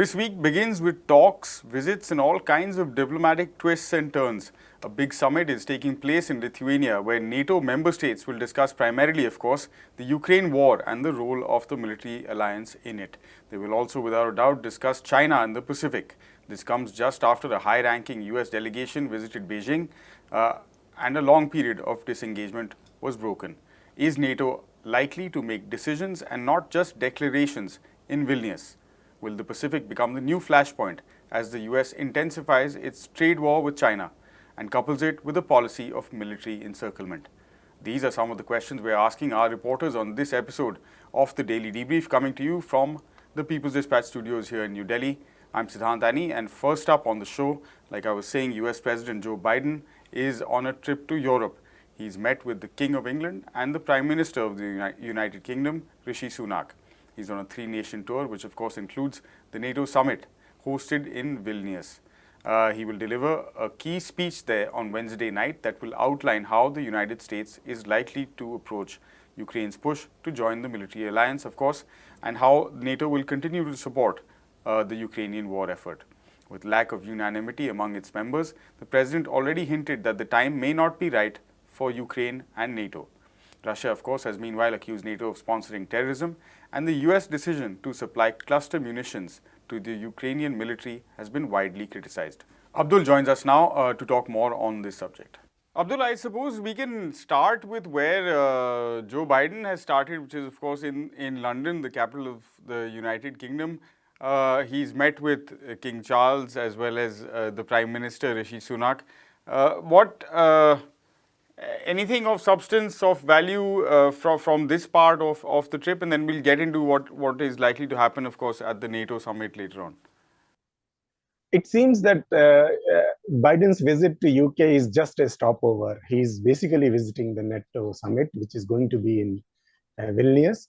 This week begins with talks, visits, and all kinds of diplomatic twists and turns. A big summit is taking place in Lithuania, where NATO member states will discuss primarily, of course, the Ukraine war and the role of the military alliance in it. They will also, without a doubt, discuss China and the Pacific. This comes just after a high-ranking US delegation visited Beijing and a long period of disengagement was broken. Is NATO likely to make decisions and not just declarations in Vilnius? Will the Pacific become the new flashpoint as the US intensifies its trade war with China and couples it with a policy of military encirclement? These are some of the questions we are asking our reporters on this episode of the Daily Debrief, coming to you from the People's Dispatch studios here in New Delhi. I'm Siddhant Ani, and first up on the show, like I was saying, US President Joe Biden is on a trip to Europe. He's met with the King of England and the Prime Minister of the United Kingdom, Rishi Sunak. He's on a three-nation tour, which of course includes the NATO summit hosted in Vilnius. He will deliver a key speech there on Wednesday night that will outline how the United States is likely to approach Ukraine's push to join the military alliance, of course, and how NATO will continue to support the Ukrainian war effort. With lack of unanimity among its members, the president already hinted that the time may not be right for Ukraine and NATO. Russia, of course, has meanwhile accused NATO of sponsoring terrorism, and the US decision to supply cluster munitions to the Ukrainian military has been widely criticized. Abdul joins us now to talk more on this subject. Abdul, I suppose we can start with where Joe Biden has started, which is, of course, in London, the capital of the United Kingdom. He's met with King Charles as well as the Prime Minister, Rishi Sunak. Anything of substance, of value from this part of the trip, and then we'll get into what is likely to happen, of course, at the NATO summit later on. It seems that Biden's visit to UK is just a stopover. He's basically visiting the NATO summit, which is going to be in Vilnius.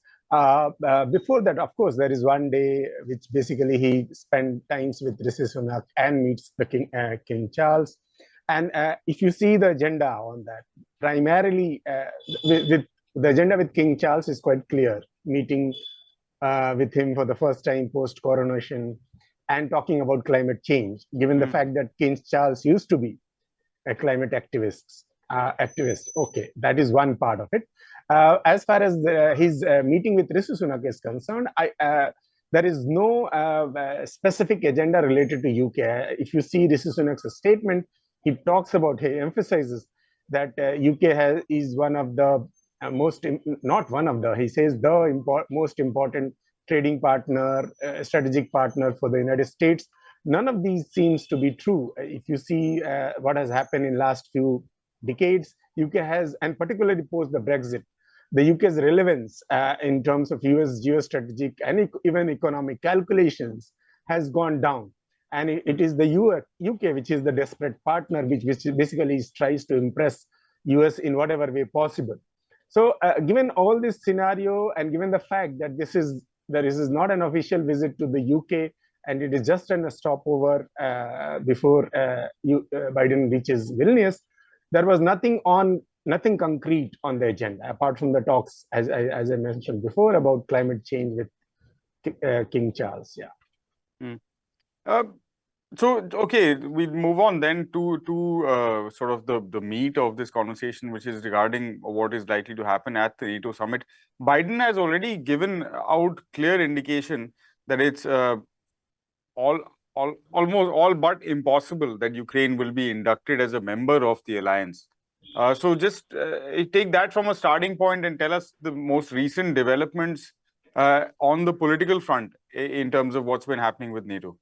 Before that, of course, there is one day which basically he spent times with Rishi Sunak and meets the King Charles. And if you see the agenda on that, primarily with the agenda with King Charles is quite clear. Meeting with him for the first time post-coronation and talking about climate change, given the fact that King Charles used to be a climate activist. Okay, that is one part of it. As far as his meeting with Rishi Sunak is concerned, there is no specific agenda related to UK. If you see Rishi Sunak's statement, he emphasizes that UK is one of the he says the most important trading partner, strategic partner for the United States. None of these seems to be true. If you see what has happened in last few decades, UK has, and particularly post the Brexit, the UK's relevance in terms of US geostrategic and even economic calculations has gone down. And it is the UK which is the desperate partner, which basically tries to impress US in whatever way possible. So given all this scenario and given the fact that this is not an official visit to the UK and it is just a stopover before Biden reaches Vilnius, there was nothing concrete on the agenda apart from the talks, as I mentioned before, about climate change with King Charles. Yeah. So, okay, we'll move on then to sort of the meat of this conversation, which is regarding what is likely to happen at the NATO summit. Biden has already given out clear indication that it's almost all but impossible that Ukraine will be inducted as a member of the alliance. So just take that from a starting point and tell us the most recent developments on the political front in terms of what's been happening with NATO.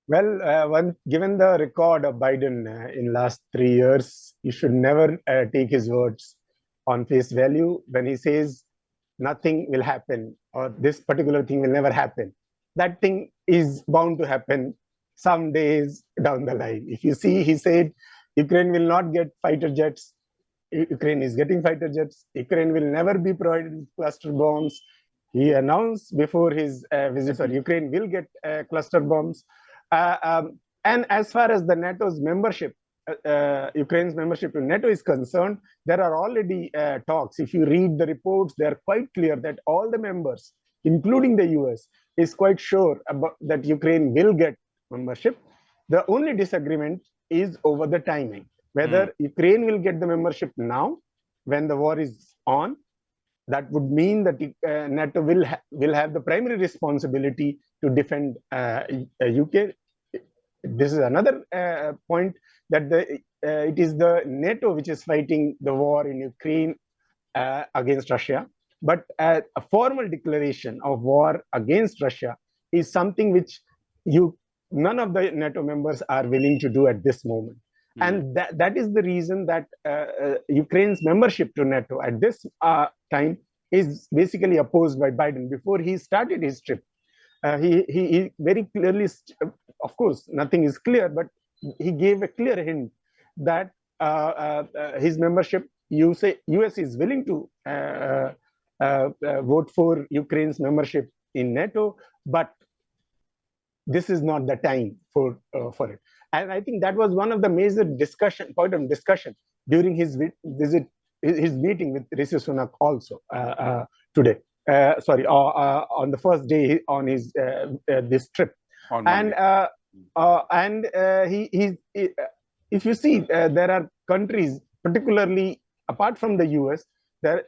Well, given the record of Biden in last 3 years, you should never take his words on face value. When he says nothing will happen or this particular thing will never happen, that thing is bound to happen some days down the line. If you see, he said Ukraine will not get fighter jets. Ukraine is getting fighter jets. Ukraine will never be provided with cluster bombs. He announced before his visit that Ukraine will get cluster bombs. And as far as the NATO's membership, Ukraine's membership in NATO is concerned, there are already talks. If you read the reports, they are quite clear that all the members, including the US, is quite sure about that Ukraine will get membership. The only disagreement is over the timing, whether Ukraine will get the membership now when the war is on. That would mean that NATO will have the primary responsibility to defend UK. This is another point, that it is the NATO which is fighting the war in Ukraine against Russia. But a formal declaration of war against Russia is something which none of the NATO members are willing to do at this moment. And that is the reason that Ukraine's membership to NATO at this time is basically opposed by Biden. Before he started his trip, he very clearly, of course, nothing is clear, but he gave a clear hint that his membership, US is willing to vote for Ukraine's membership in NATO, but this is not the time for it. And I think that was one of the major point of discussion during his visit, his meeting with Rishi Sunak also today. On the first day on his this trip. And if you see, there are countries, particularly apart from the US, there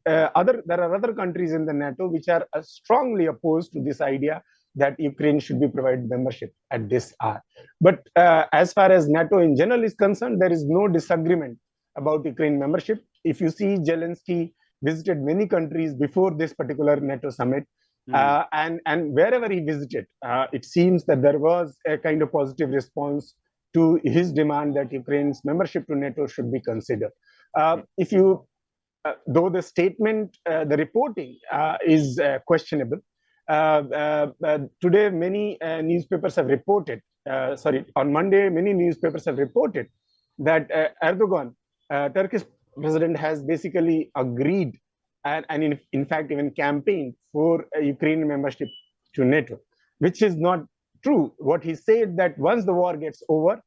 are other countries in the NATO which are strongly opposed to this idea that Ukraine should be provided membership at this hour. But as far as NATO in general is concerned, there is no disagreement about Ukraine membership. If you see, Zelensky visited many countries before this particular NATO summit, and wherever he visited, it seems that there was a kind of positive response to his demand that Ukraine's membership to NATO should be considered. Though the statement, the reporting is questionable, today many newspapers have reported, on Monday, many newspapers have reported that Erdogan, Turkish president, has basically agreed and in fact even campaigned for Ukraine membership to NATO, which is not true. What he said, that once the war gets over,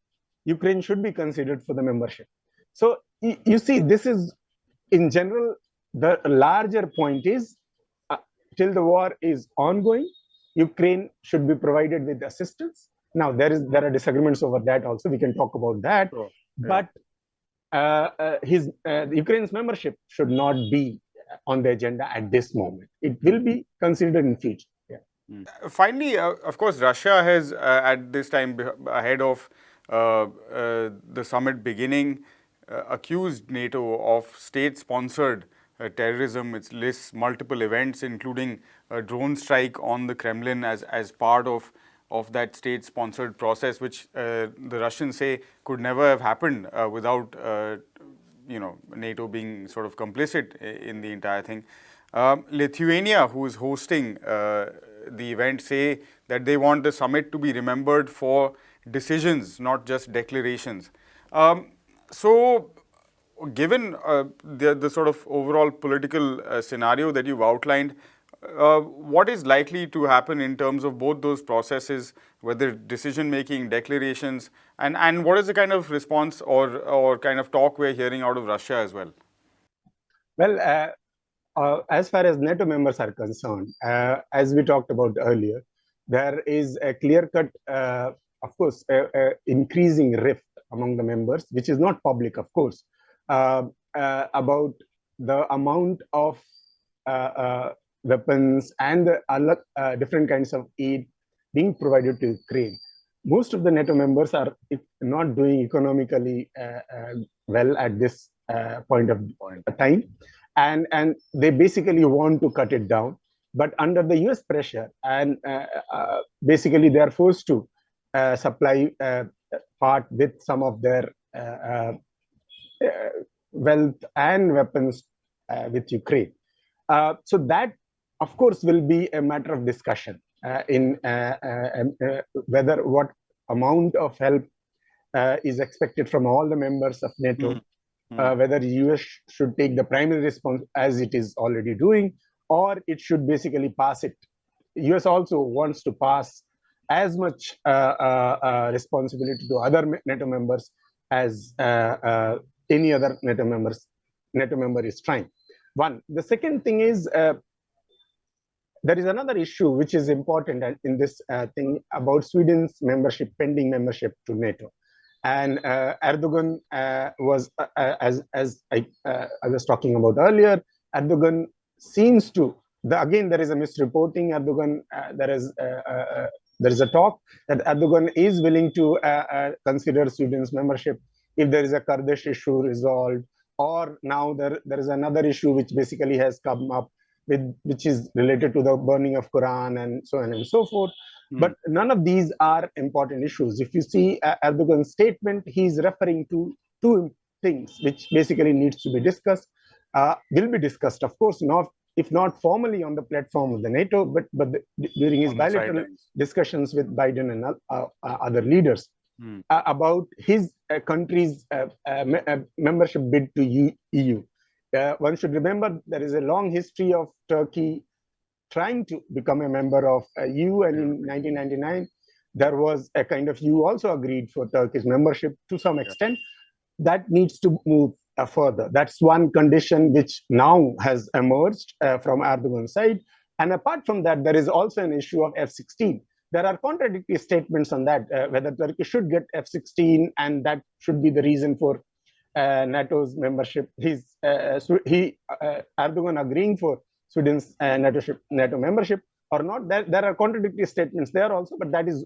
Ukraine should be considered for the membership. So you see, this is, in general, the larger point is, till the war is ongoing, Ukraine should be provided with assistance. Now, there are disagreements over that also. We can talk about that. Sure. Yeah. But Ukraine's membership should not be on the agenda at this moment. It will be considered in future. Yeah. Finally, of course, Russia has, at this time, ahead of the summit beginning, accused NATO of state-sponsored terrorism. It lists multiple events, including a drone strike on the Kremlin as part of that state-sponsored process, which the Russians say could never have happened without NATO being sort of complicit in the entire thing. Lithuania, who is hosting the event, say that they want the summit to be remembered for decisions, not just declarations. So, given the sort of overall political scenario that you've outlined, what is likely to happen in terms of both those processes, whether decision-making, declarations, and what is the kind of response or kind of talk we're hearing out of Russia as well? Well, as far as NATO members are concerned, as we talked about earlier, there is a clear-cut, of course, increasing rift among the members, which is not public, of course, about the amount of weapons and the different kinds of aid being provided to Ukraine. Most of the NATO members are not doing economically well at this point of time, and they basically want to cut it down. But under the US pressure, and basically they are forced to supply part with some of their wealth and weapons with Ukraine. So that, of course, will be a matter of discussion in whether what amount of help is expected from all the members of NATO, whether the US should take the primary response as it is already doing, or it should basically pass it. US also wants to pass as much responsibility to other NATO members as any other NATO member is trying. One. The second thing is, there is another issue which is important in this thing about Sweden's membership, pending membership to NATO. And Erdogan was, I was talking about earlier, Erdogan seems to, again, there is a misreporting. Erdogan, there is a talk that Erdogan is willing to consider Sweden's membership if there is a Kurdish issue resolved, or now there is another issue which basically has come up which is related to the burning of Quran and so on and so forth. But none of these are important issues. If you see Erdogan's statement, he's referring to two things which basically needs to be discussed, will be discussed, of course, not if not formally on the platform of the NATO, but during his bilateral discussions with Biden and other leaders about his country's membership bid to EU. One should remember there is a long history of Turkey trying to become a member of EU, and in 1999, there was a kind of EU also agreed for Turkish membership to some extent. That needs to move further. That's one condition which now has emerged from Erdogan's side. And apart from that, there is also an issue of F-16. There are contradictory statements on that, whether Turkey should get F-16, and that should be the reason for NATO's membership. Erdogan agreeing for Sweden's NATO membership or not. There are contradictory statements there also, but that is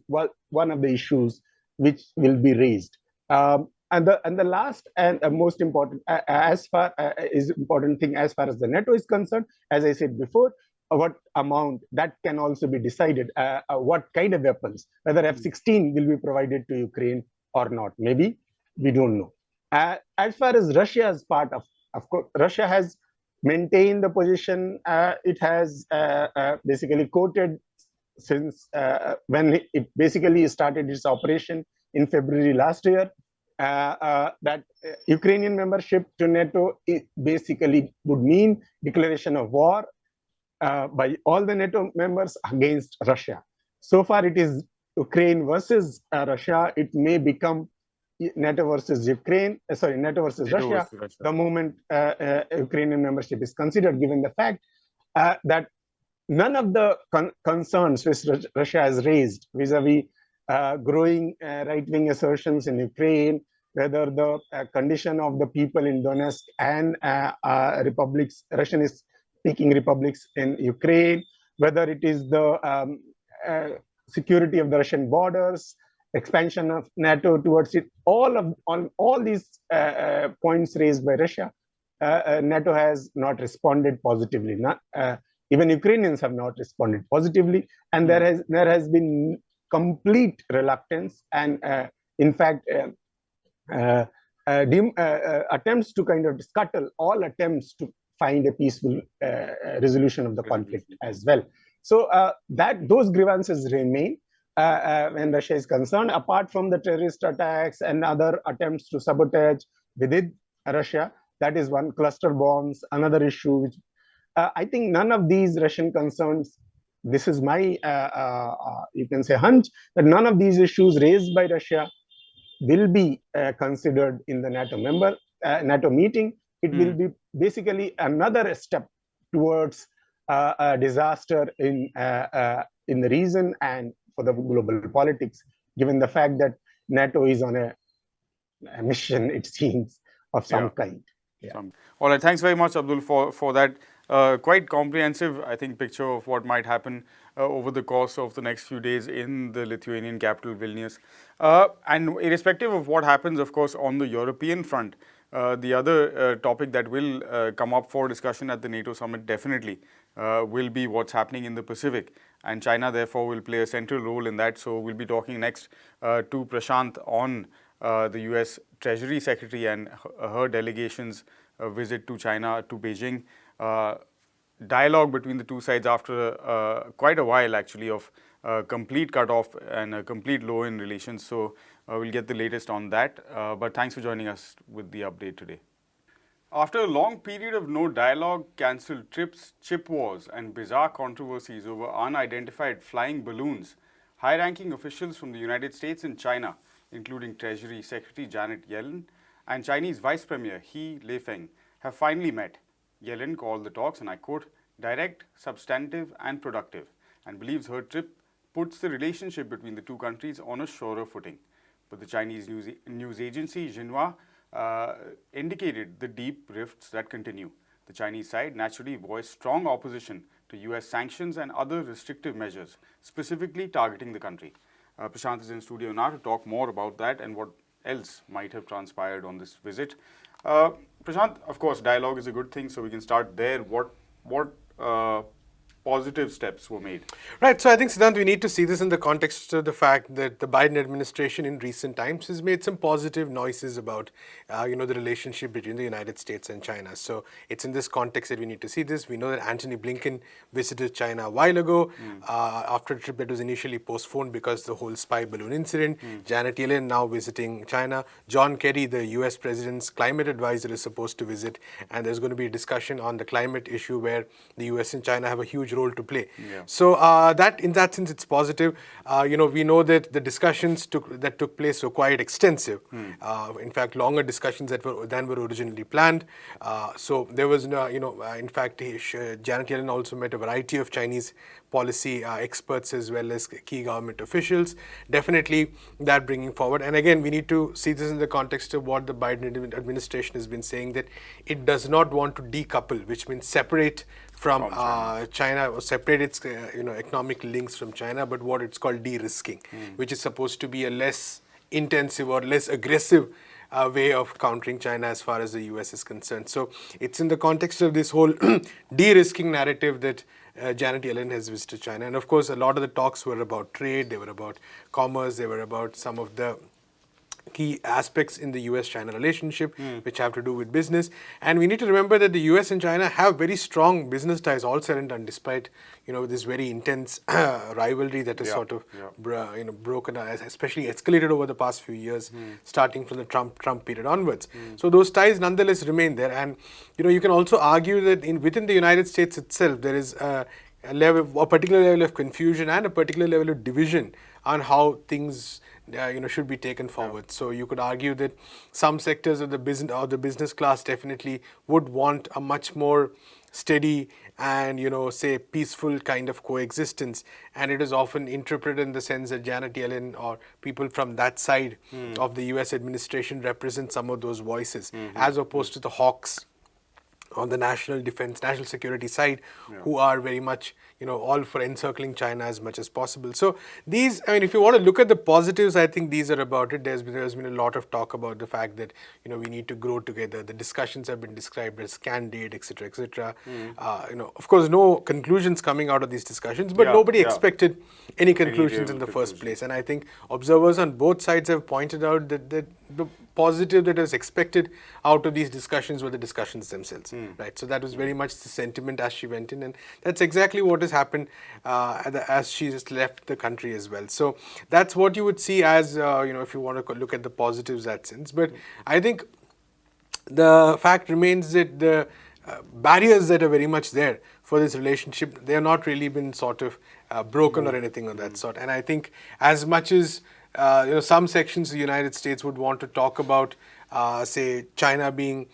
one of the issues which will be raised. And the last and most important, important thing as far as the NATO is concerned, as I said before, what amount that can also be decided. What kind of weapons, whether F-16 will be provided to Ukraine or not, maybe we don't know. As far as Russia's part of course, Russia has maintained the position it has basically quoted since when it basically started its operation in February last year, that Ukrainian membership to NATO basically would mean declaration of war by all the NATO members against Russia. So far, it is Ukraine versus Russia. It may become NATO versus Ukraine, NATO versus Russia, the moment Ukrainian membership is considered, given the fact that none of the concerns which Russia has raised vis-a-vis growing right-wing assertions in Ukraine, whether the condition of the people in Donetsk and republics, Russian-speaking republics in Ukraine, whether it is the security of the Russian borders, expansion of NATO towards it, on all these points raised by Russia, NATO has not responded positively. Even Ukrainians have not responded positively, and there has been complete reluctance and, in fact, attempts to kind of scuttle all attempts to find a peaceful resolution of the conflict as well. So those grievances remain. When Russia is concerned, apart from the terrorist attacks and other attempts to sabotage within Russia, that is one. Cluster bombs, another issue, which I think none of these Russian concerns, this is my, you can say, hunch, that none of these issues raised by Russia will be considered in the NATO meeting. It will be basically another step towards a disaster in the region and for the global politics, given the fact that NATO is on a mission, it seems, of some kind. All right, thanks very much, Abdul, for that quite comprehensive, I think, picture of what might happen over the course of the next few days in the Lithuanian capital, Vilnius. And irrespective of what happens, of course, on the European front, the other topic that will come up for discussion at the NATO summit definitely will be what's happening in the Pacific. And China, therefore, will play a central role in that. So we'll be talking next to Prashant on the US Treasury Secretary and her delegation's visit to China, to Beijing. Dialogue between the two sides after quite a while, actually, of complete cutoff and a complete low in relations. So we'll get the latest on that. But thanks for joining us with the update today. After a long period of no dialogue, cancelled trips, chip wars, and bizarre controversies over unidentified flying balloons, high-ranking officials from the United States and China, including Treasury Secretary Janet Yellen and Chinese Vice Premier He Lifeng, have finally met. Yellen called the talks, and I quote, direct, substantive, and productive, and believes her trip puts the relationship between the two countries on a surer footing. But the Chinese news agency Xinhua indicated the deep rifts that continue. The Chinese side naturally voiced strong opposition to US sanctions and other restrictive measures, specifically targeting the country. Prashant is in studio now to talk more about that and what else might have transpired on this visit. Prashant, of course, dialogue is a good thing, so we can start there. What positive steps were made? Right. So I think, Siddhant, we need to see this in the context of the fact that the Biden administration in recent times has made some positive noises about, the relationship between the United States and China. So it's in this context that we need to see this. We know that Antony Blinken visited China a while ago after a trip that was initially postponed because of the whole spy balloon incident. Janet Yellen now visiting China. John Kerry, the US president's climate advisor, is supposed to visit. And there's going to be a discussion on the climate issue where the US and China have a huge role to play. Yeah. So that in that sense, it's positive. We know that the discussions that took place were quite extensive. In fact, longer discussions than were originally planned. So there was, in fact, Janet Yellen also met a variety of Chinese policy experts as well as key government officials. Definitely that bringing forward. And again, we need to see this in the context of what the Biden administration has been saying, that it does not want to decouple, which means separate from China, or separate its economic links from China, but what it's called de-risking, which is supposed to be a less intensive or less aggressive way of countering China as far as the US is concerned. So it's in the context of this whole de-risking narrative that Janet Yellen has visited China. And of course, a lot of the talks were about trade, they were about commerce, they were about some of the key aspects in the US-China relationship, which have to do with business. And we need to remember that the US and China have very strong business ties, all said and done, despite this very intense rivalry that is broken, especially escalated over the past few years, starting from the Trump period onwards. So those ties nonetheless remain there. And you can also argue that within the United States itself, there is a particular level of confusion and a particular level of division on how things should be taken forward. Yeah. So you could argue that some sectors of the business class definitely would want a much more steady and say peaceful kind of coexistence, and it is often interpreted in the sense that Janet Yellen or people from that side of the US administration represent some of those voices, as opposed to the hawks on the national defense, national security side, who are very much, all for encircling China as much as possible. So these, if you want to look at the positives, I think these are about it. There's been a lot of talk about the fact that, we need to grow together. The discussions have been described as candid, etc., etc. Of course, no conclusions coming out of these discussions, but nobody expected any conclusions in the first place. And I think observers on both sides have pointed out that the positive that was expected out of these discussions were the discussions themselves, right? So that was very much the sentiment as she went in, and that's exactly what has happened as she has left the country as well. So that's what you would see as, if you want to look at the positives that sense. But I think the fact remains that the barriers that are very much there for this relationship, they have not really been sort of broken or anything of that sort. And I think as much as some sections of the United States would want to talk about, say, China being,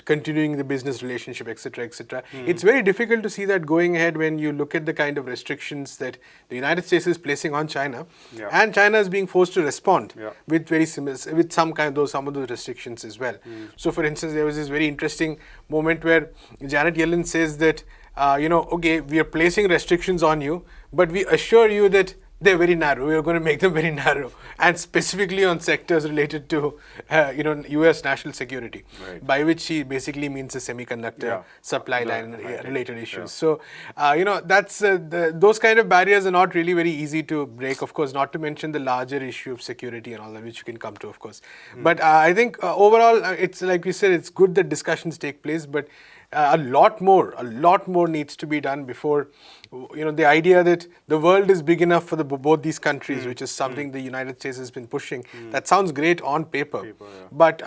continuing the business relationship, etc., etc. It's very difficult to see that going ahead when you look at the kind of restrictions that the United States is placing on China, and China is being forced to respond with very similar, with some of those restrictions as well. So, for instance, there was this very interesting moment where Janet Yellen says that, okay, we are placing restrictions on you, but we assure you that they're very narrow. We are going to make them very narrow, and specifically on sectors related to, U.S. national security, by which she basically means the semiconductor supply line related issues. So, that's those kind of barriers are not really very easy to break. Of course, not to mention the larger issue of security and all that, which you can come to, of course. But I think overall, it's like we said, it's good that discussions take place, but a lot more needs to be done before, the idea that the world is big enough for both these countries, which is something the United States has been pushing. That sounds great on paper, but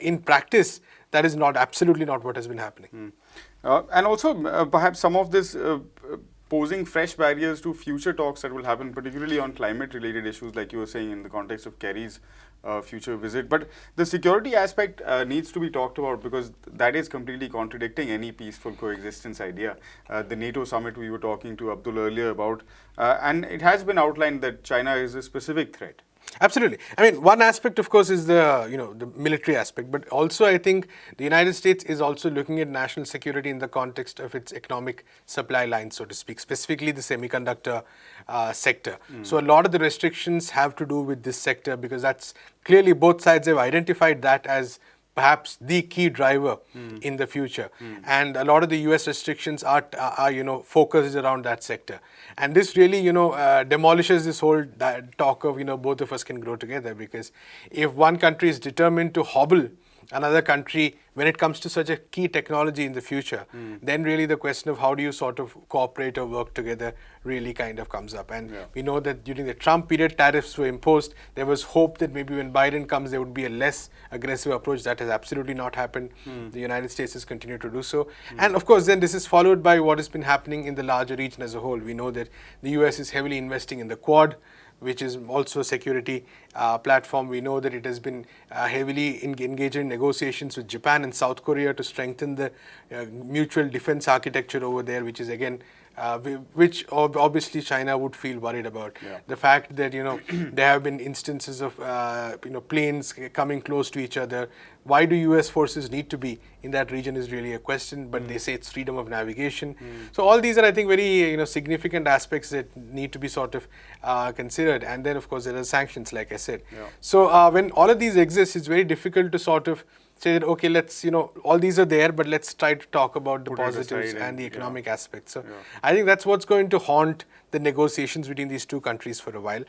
in practice, that is absolutely not what has been happening. And also, perhaps some of this posing fresh barriers to future talks that will happen, particularly on climate-related issues, like you were saying in the context of Kerry's future visit. But the security aspect needs to be talked about, because that is completely contradicting any peaceful coexistence idea. The NATO summit we were talking to Abdul earlier about, and it has been outlined that China is a specific threat. Absolutely. I mean, one aspect, of course, is the military aspect, but also I think the United States is also looking at national security in the context of its economic supply line, so to speak, specifically the semiconductor sector. So a lot of the restrictions have to do with this sector, because that's clearly both sides have identified that as perhaps the key driver in the future. And a lot of the US restrictions are focused around that sector. And this really, demolishes this whole talk of, both of us can grow together, because if one country is determined to hobble another country when it comes to such a key technology in the future, then really the question of how do you sort of cooperate or work together really kind of comes up. And we know that during the Trump period, tariffs were imposed. There was hope that maybe when Biden comes, there would be a less aggressive approach. That has absolutely not happened. The United States has continued to do so. And of course, then this is followed by what has been happening in the larger region as a whole. We know that the US is heavily investing in the Quad, which is also a security platform. We know that it has been heavily engaged in negotiations with Japan and South Korea to strengthen the mutual defense architecture over there, which is again which obviously China would feel worried about. The fact that there have been instances of planes coming close to each other. Why do US forces need to be in that region is really a question, but they say it's freedom of navigation. So all these are, I think, very significant aspects that need to be sort of considered. And then of course there are sanctions, like I said. So when all of these exist, it's very difficult to sort of say that, okay, let's, all these are there, but let's try to talk about the positives and the economic aspects. So I think that's what's going to haunt the negotiations between these two countries for a while.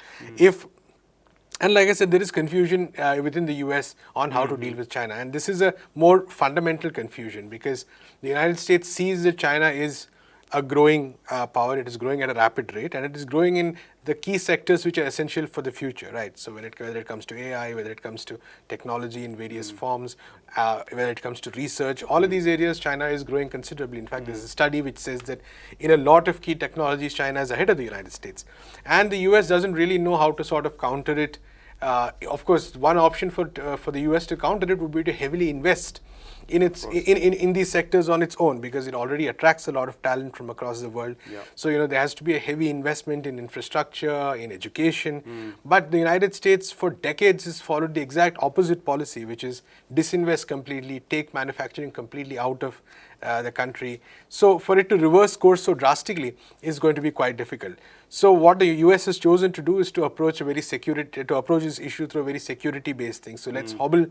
And like I said, there is confusion within the US on how to deal with China. And this is a more fundamental confusion, because the United States sees that China is a growing power. It is growing at a rapid rate, and it is growing in the key sectors which are essential for the future, right? So whether it comes to AI, whether it comes to technology in various forms, whether it comes to research, all of these areas, China is growing considerably. In fact, there's a study which says that in a lot of key technologies, China is ahead of the United States. And the US doesn't really know how to sort of counter it. Of course, one option for the US to counter it would be to heavily invest in in these sectors on its own, because it already attracts a lot of talent from across the world. So there has to be a heavy investment in infrastructure, in education. But the United States for decades has followed the exact opposite policy, which is disinvest completely, take manufacturing completely out of the country. So for it to reverse course so drastically is going to be quite difficult. So what the US has chosen to do is to approach this issue through a very security-based thing. So let's hobble,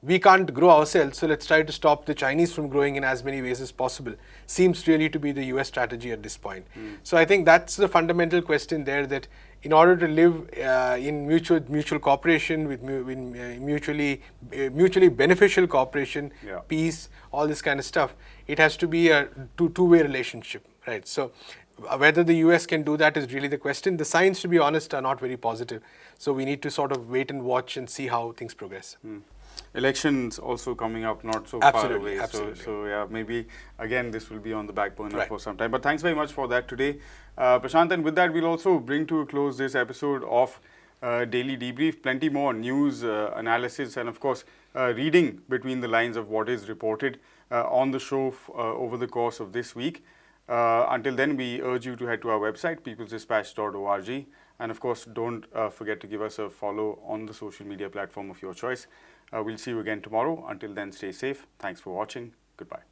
we can't grow ourselves, so let's try to stop the Chinese from growing in as many ways as possible. Seems really to be the US strategy at this point. So I think that's the fundamental question there, that in order to live in mutual cooperation, with mutually beneficial cooperation, peace, all this kind of stuff, it has to be a two-way relationship, right? So whether the US can do that is really the question. The signs, to be honest, are not very positive. So we need to sort of wait and watch and see how things progress. Elections also coming up not so far away. Absolutely. So yeah, maybe again this will be on the back burner for some time. But thanks very much for that today, Prashant. And with that, we'll also bring to a close this episode of Daily Debrief. Plenty more news, analysis, and of course reading between the lines of what is reported on the show over the course of this week. Until then, we urge you to head to our website, peoplesdispatch.org. And of course, don't forget to give us a follow on the social media platform of your choice. We'll see you again tomorrow. Until then, stay safe. Thanks for watching. Goodbye.